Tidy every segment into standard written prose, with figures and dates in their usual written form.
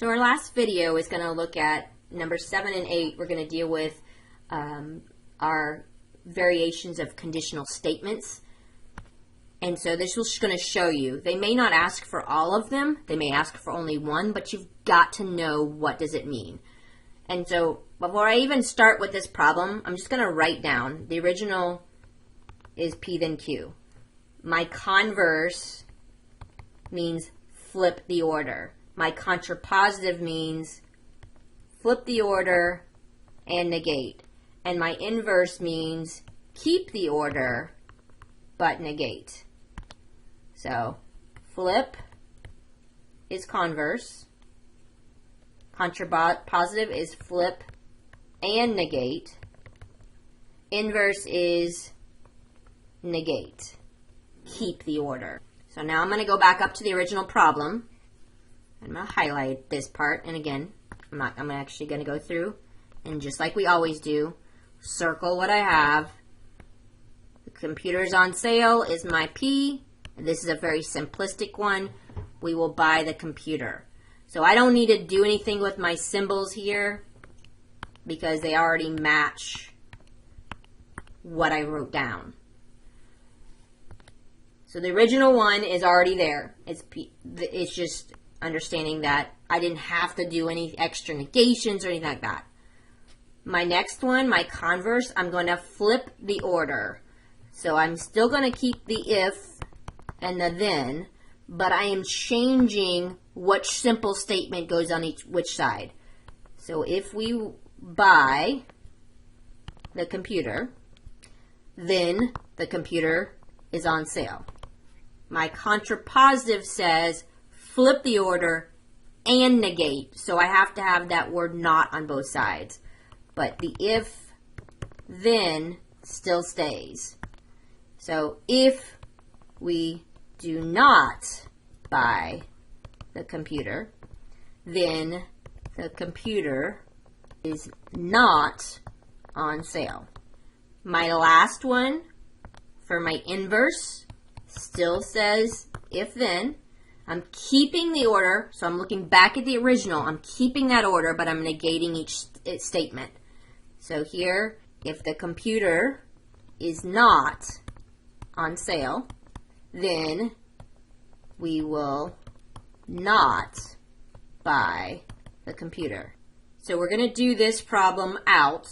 So our last video is going to look at number 7 and 8. We're going to deal with our variations of conditional statements. And so this is going to show you, they may not ask for all of them, they may ask for only one, but you've got to know what does it mean. And so before I even start with this problem, I'm just going to write down, the original is P then Q. My converse means flip the order. My contrapositive means flip the order and negate. And my inverse means keep the order but negate. So flip is converse. Contrapositive is flip and negate. Inverse is negate. Keep the order. So now I'm going to go back up to the original problem. I'm going to highlight this part, and again, I'm actually going to go through, and just like we always do, circle what I have. The computer's on sale is my P. This is a very simplistic one. We will buy the computer. So I don't need to do anything with my symbols here because they already match what I wrote down. So the original one is already there. It's just understanding that I didn't have to do any extra negations or anything like that. My next one, my converse, I'm going to flip the order. So I'm still going to keep the if and the then, but I am changing which simple statement goes on which side. So if we buy the computer, then the computer is on sale. My contrapositive says flip the order and negate. So I have to have that word not on both sides. But the if, then still stays. So if we do not buy the computer, then the computer is not on sale. My last one for my inverse still says if then. I'm keeping the order, so I'm looking back at the original. I'm keeping that order, but I'm negating each statement. So here, if the computer is not on sale, then we will not buy the computer. So we're going to do this problem out.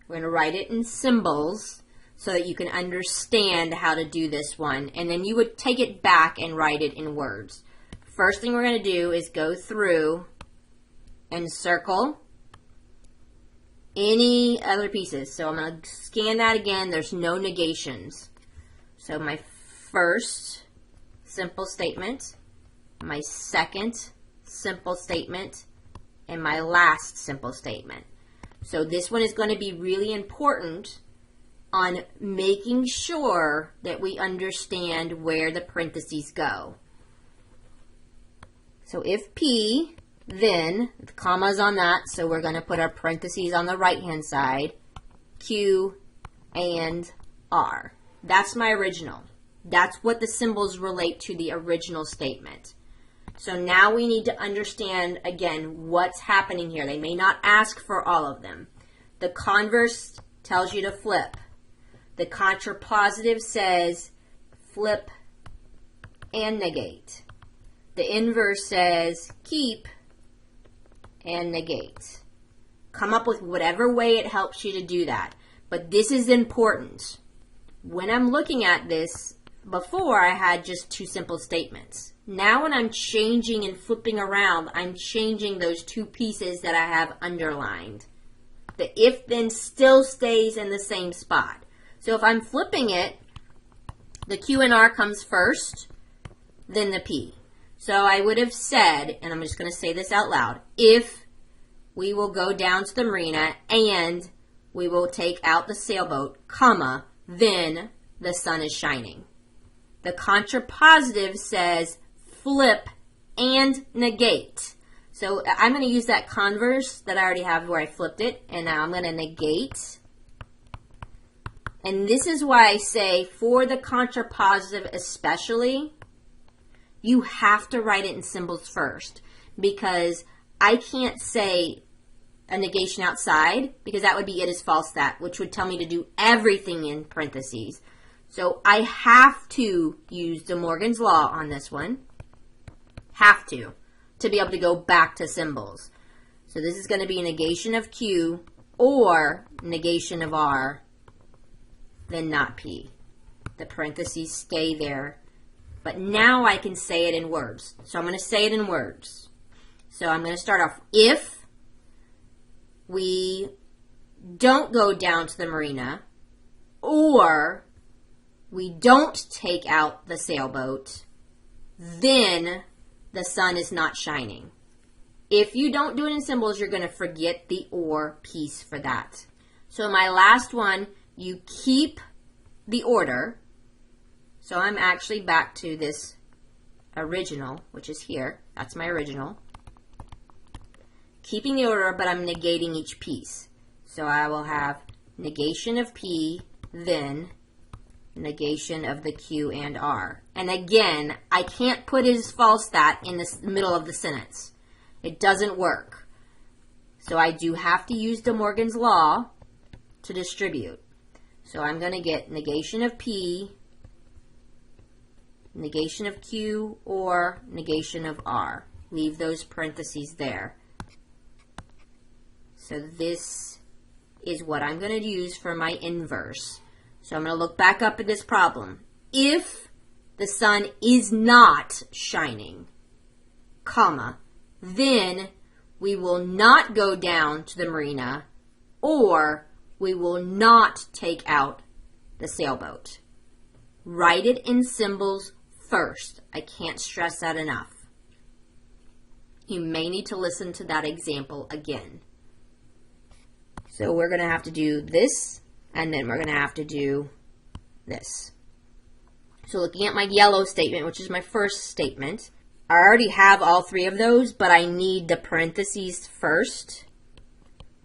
We're going to write it in symbols so that you can understand how to do this one. And then you would take it back and write it in words. First thing we're going to do is go through and circle any other pieces. So I'm going to scan that again. There's no negations. So my first simple statement, my second simple statement, and my last simple statement. So this one is going to be really important on making sure that we understand where the parentheses go. So if P, then, the comma is on that, so we're going to put our parentheses on the right-hand side, Q and R. That's my original. That's what the symbols relate to the original statement. So now we need to understand, again, what's happening here. They may not ask for all of them. The converse tells you to flip. The contrapositive says flip and negate. The inverse says keep and negate. Come up with whatever way it helps you to do that. But this is important. When I'm looking at this, before I had just two simple statements. Now when I'm changing and flipping around, I'm changing those two pieces that I have underlined. The if then still stays in the same spot. So if I'm flipping it, the Q and R comes first, then the P. So I would have said, and I'm just going to say this out loud, if we will go down to the marina and we will take out the sailboat, comma, then the sun is shining. The contrapositive says flip and negate. So I'm going to use that converse that I already have where I flipped it, and now I'm going to negate. And this is why I say for the contrapositive especially, you have to write it in symbols first. because I can't say a negation outside because that would be it is false that, which would tell me to do everything in parentheses. So I have to use De Morgan's law on this one. Have to be able to go back to symbols. So this is going to be a negation of Q or negation of R, then not P. The parentheses stay there. But now I can say it in words. So I'm going to say it in words. So I'm going to start off, if we don't go down to the marina, or we don't take out the sailboat, then the sun is not shining. If you don't do it in symbols, you're going to forget the or piece for that. So my last one, you keep the order. So I'm actually back to this original, which is here. That's my original. Keeping the order, but I'm negating each piece. So I will have negation of P, then negation of the Q and R. And again, I can't put it as false that in the middle of the sentence. It doesn't work. So I do have to use De Morgan's law to distribute. So I'm going to get negation of P, negation of Q, or negation of R. Leave those parentheses there. So this is what I'm going to use for my inverse. So I'm going to look back up at this problem. If the sun is not shining, comma, then we will not go down to the marina, or we will not take out the sailboat. Write it in symbols first. I can't stress that enough. You may need to listen to that example again. So we're going to have to do this, and then we're going to have to do this. So looking at my yellow statement, which is my first statement, I already have all three of those, but I need the parentheses first,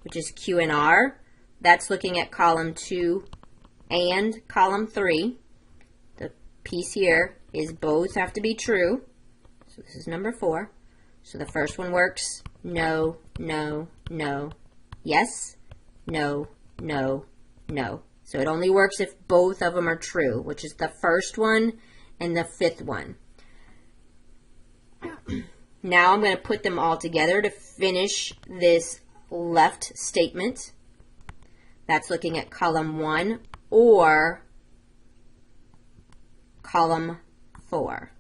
which is Q and R. That's looking at column 2 and column 3. The piece here is both have to be true. So this is number 4. So the first one works. No, no, no. Yes, no, no, no. So it only works if both of them are true, which is the first one and the 5th one. Now I'm going to put them all together to finish this left statement. That's looking at column 1 or column 4.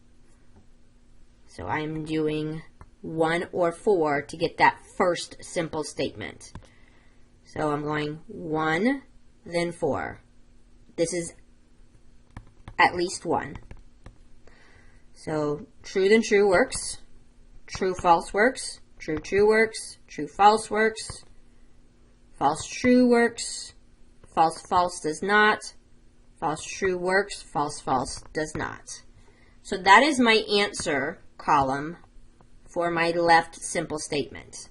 So I'm doing 1 or 4 to get that first simple statement. So I'm going 1, then 4. This is at least 1. So true then true works. True false works. True true works. True false works. False true works. False false does not. False true works. False false does not. So that is my answer column for my left simple statement.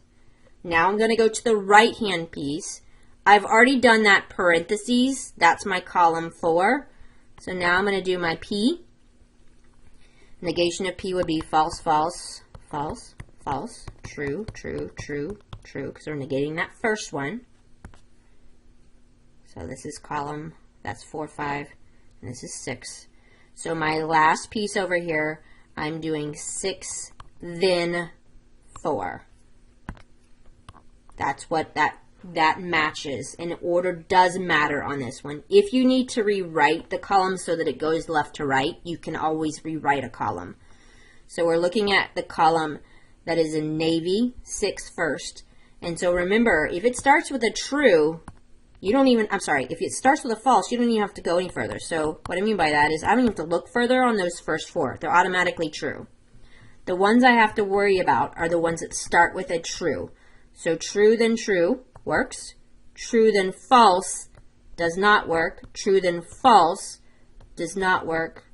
Now I'm going to go to the right hand piece. I've already done that parentheses. That's my column 4. So now I'm going to do my P. Negation of P would be false, false, false, false, true, true, true, true, because we're negating that first one. So this is column, that's 4, 5, and this is 6. So my last piece over here, I'm doing 6, then 4. That's what that matches, and order does matter on this one. If you need to rewrite the column so that it goes left to right, you can always rewrite a column. So we're looking at the column that is in navy, 6 first. And so remember, if it starts with a true, if it starts with a false, you don't even have to go any further. So what I mean by that is I don't even have to look further on those first 4. They're automatically true. The ones I have to worry about are the ones that start with a true. So true then true works. True then false does not work. True then false does not work.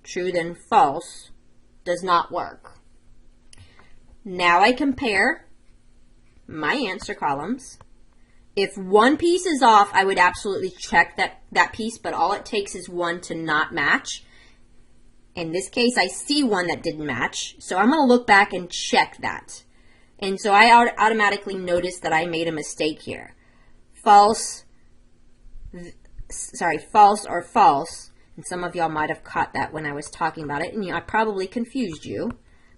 True then false does not work. Now I compare my answer columns. If one piece is off, I would absolutely check that piece, but all it takes is one to not match. In this case, I see one that didn't match, so I'm going to look back and check that. And so I automatically noticed that I made a mistake here. False or false. And some of y'all might have caught that when I was talking about it, and I probably confused you.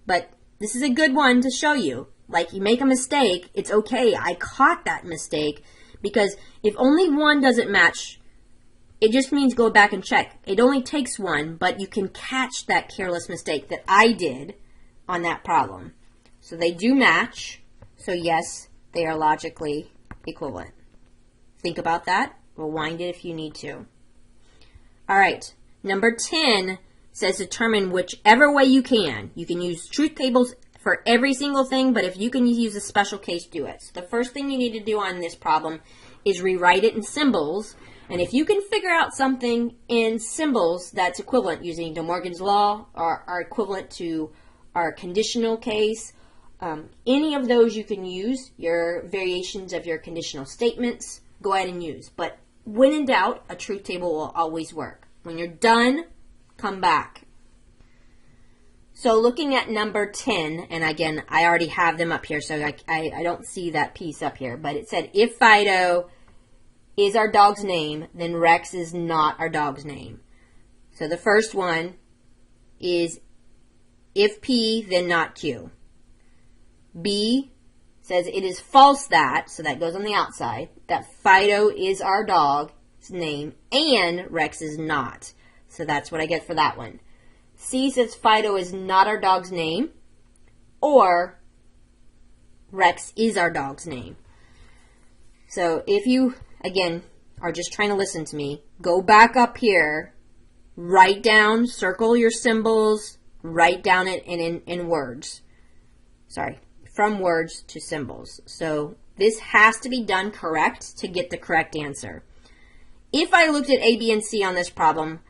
But this is a good one to show you. Like, you make a mistake, it's okay. I caught that mistake, because if only one doesn't match, it just means go back and check. It only takes one, but you can catch that careless mistake that I did on that problem. So they do match. So yes, they are logically equivalent. Think about that. Rewind it if you need to. All right, number 10 says determine whichever way you can. You can use truth tables for every single thing, but if you can use a special case, do it. So the first thing you need to do on this problem is rewrite it in symbols. And if you can figure out something in symbols that's equivalent using De Morgan's law or are equivalent to our conditional case, any of those you can use, your variations of your conditional statements, go ahead and use. But when in doubt, a truth table will always work. When you're done, come back. So looking at number 10, and again, I already have them up here, so I don't see that piece up here, but it said, if Fido is our dog's name, then Rex is not our dog's name. So the first one is if P, then not Q. B says it is false that, so that goes on the outside, that Fido is our dog's name and Rex is not. So that's what I get for that one. C says Fido is not our dog's name or Rex is our dog's name. So if you, again, are just trying to listen to me, go back up here, write down, circle your symbols, write down it in words. Sorry. From words to symbols. So this has to be done correct to get the correct answer. If I looked at A, B, and C on this problem,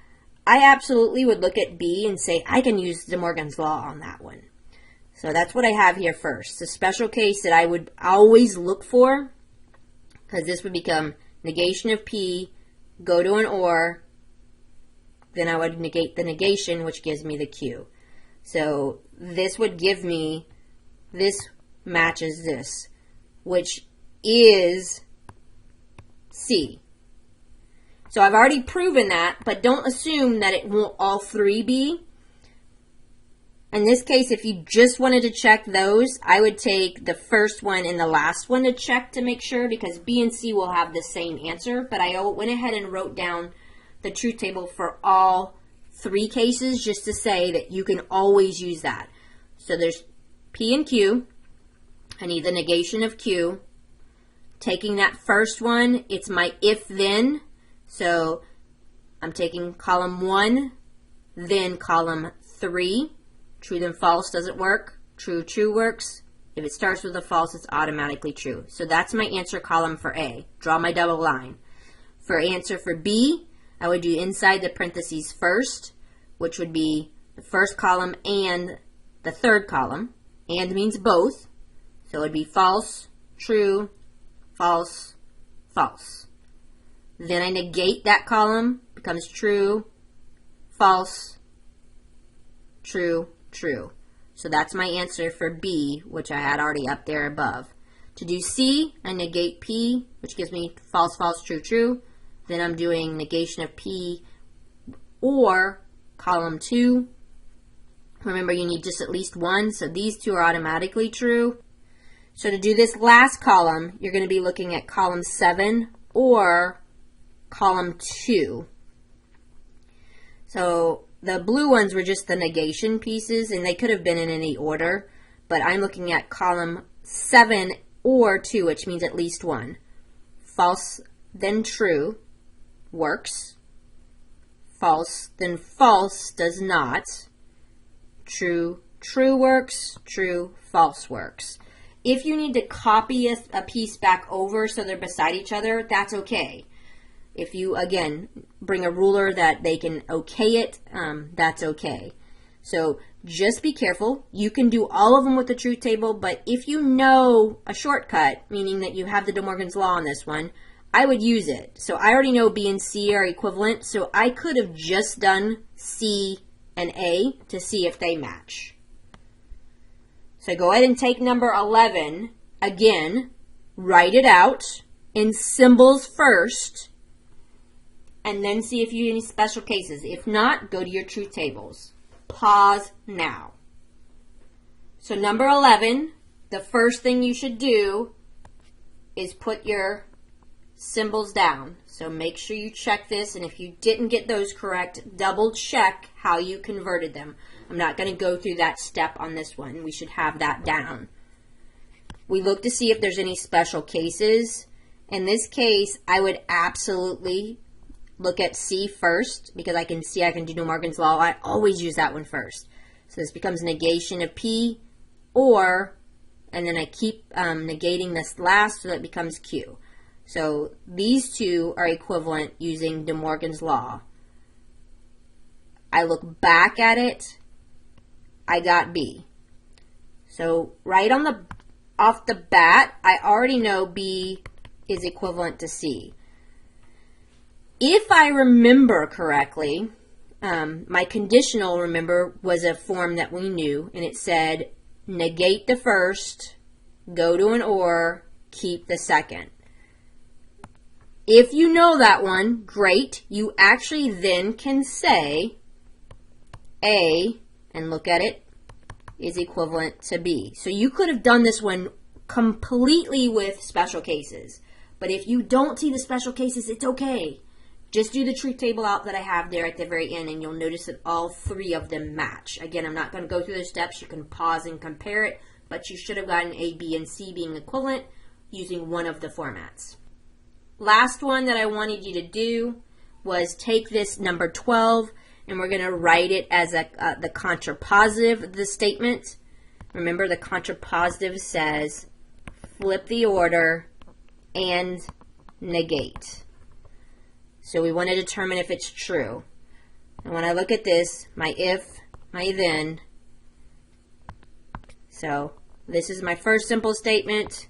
I absolutely would look at B and say, I can use De Morgan's law on that one. So that's what I have here first. The special case that I would always look for, because this would become negation of P, go to an OR, then I would negate the negation, which gives me the Q. So this would give me, this matches this, which is C. So I've already proven that, but don't assume that it won't all three be. In this case, if you just wanted to check those, I would take the first one and the last one to check to make sure, because B and C will have the same answer. But I went ahead and wrote down the truth table for all three cases just to say that you can always use that. So there's P and Q. I need the negation of Q. Taking that first one, it's my if-then. So I'm taking column 1, then column 3. True then false doesn't work. True, true works. If it starts with a false, it's automatically true. So that's my answer column for A. Draw my double line. For answer for B, I would do inside the parentheses first, which would be the first column and the third column. And means both. So it would be false, true, false, false. Then I negate that column, becomes true, false, true, true. So that's my answer for B, which I had already up there above. To do C, I negate P, which gives me false, false, true, true. Then I'm doing negation of P or column 2. Remember, you need just at least one, so these two are automatically true. So to do this last column, you're going to be looking at column 7 or column 2. So the blue ones were just the negation pieces, and they could have been in any order, but I'm looking at column 7 or 2, which means at least one. False, then true, works. False, then false, does not. True, true works. True, false works. If you need to copy a piece back over so they're beside each other, that's okay. If you, again, bring a ruler that they can okay it, that's okay. So just be careful. You can do all of them with the truth table, but if you know a shortcut, meaning that you have the De Morgan's law on this one, I would use it. So I already know B and C are equivalent, so I could have just done C and A to see if they match. So go ahead and take number 11. Again, write it out in symbols first, and then see if you have any special cases. If not, go to your truth tables. Pause now. So number 11, the first thing you should do is put your symbols down. So make sure you check this, and if you didn't get those correct, double check how you converted them. I'm not going to go through that step on this one. We should have that down. We look to see if there's any special cases. In this case, I would absolutely look at C first, because I can see I can do De Morgan's Law. I always use that one first. So this becomes negation of P, or, and then I keep negating this last, so that becomes Q. So these two are equivalent using De Morgan's Law. I look back at it, I got B. So right off the bat, I already know B is equivalent to C. If I remember correctly, my conditional, remember, was a form that we knew, and it said negate the first, go to an or, keep the second. If you know that one, great. You actually then can say A, and look at it, is equivalent to B. So you could have done this one completely with special cases. But if you don't see the special cases, it's okay. Just do the truth table out that I have there at the very end, and you'll notice that all three of them match. Again, I'm not going to go through those steps. You can pause and compare it, but you should have gotten A, B, and C being equivalent using one of the formats. Last one that I wanted you to do was take this number 12, and we're going to write it as the contrapositive of the statement. Remember, the contrapositive says flip the order and negate. So we want to determine if it's true. And when I look at this, my if, my then. So this is my first simple statement.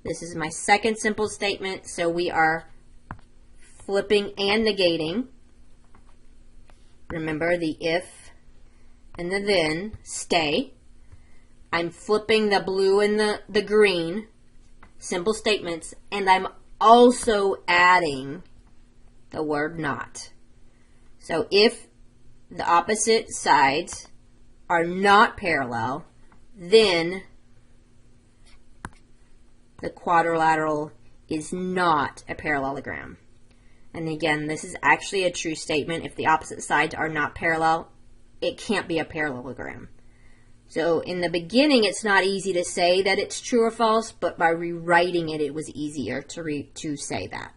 This is my second simple statement. So we are flipping and negating. Remember, the if and the then stay. I'm flipping the blue and the green, simple statements, and I'm also adding the word not. So if the opposite sides are not parallel, then the quadrilateral is not a parallelogram. And again, this is actually a true statement. If the opposite sides are not parallel, it can't be a parallelogram. So in the beginning, it's not easy to say that it's true or false, but by rewriting it, it was easier to say that.